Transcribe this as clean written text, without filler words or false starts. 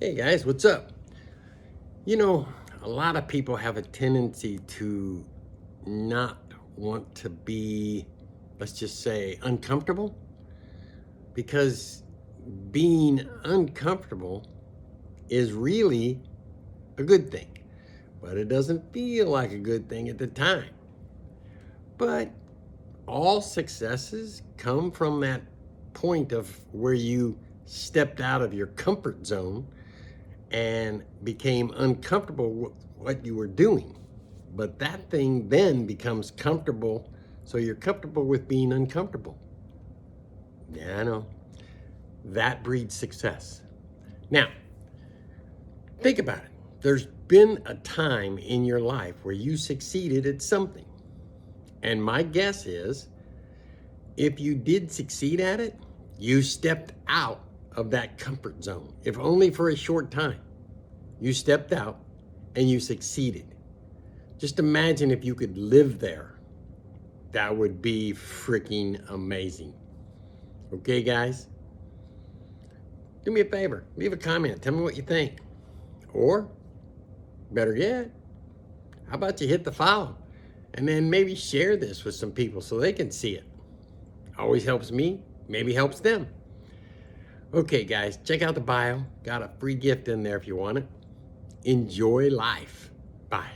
Hey guys, what's up? You know, a lot of people have a tendency to not want to be, let's just say, uncomfortable, because being uncomfortable is really a good thing, but it doesn't feel like a good thing at the time. But all successes come from that point of where you stepped out of your comfort zone and became uncomfortable with what you were doing. But that thing then becomes comfortable, so you're comfortable with being uncomfortable. Yeah, I know. That breeds success. Now, think about it. There's been a time in your life where you succeeded at something. And my guess is, if you did succeed at it, you stepped out of that comfort zone, if only for a short time. You stepped out and you succeeded. Just imagine if you could live there. That would be freaking amazing. Okay, guys? Do me a favor, leave a comment, tell me what you think. Or, better yet, how about you hit the follow and then maybe share this with some people so they can see it. Always helps me, maybe helps them. Okay, guys, check out the bio. Got a free gift in there if you want it. Enjoy life. Bye.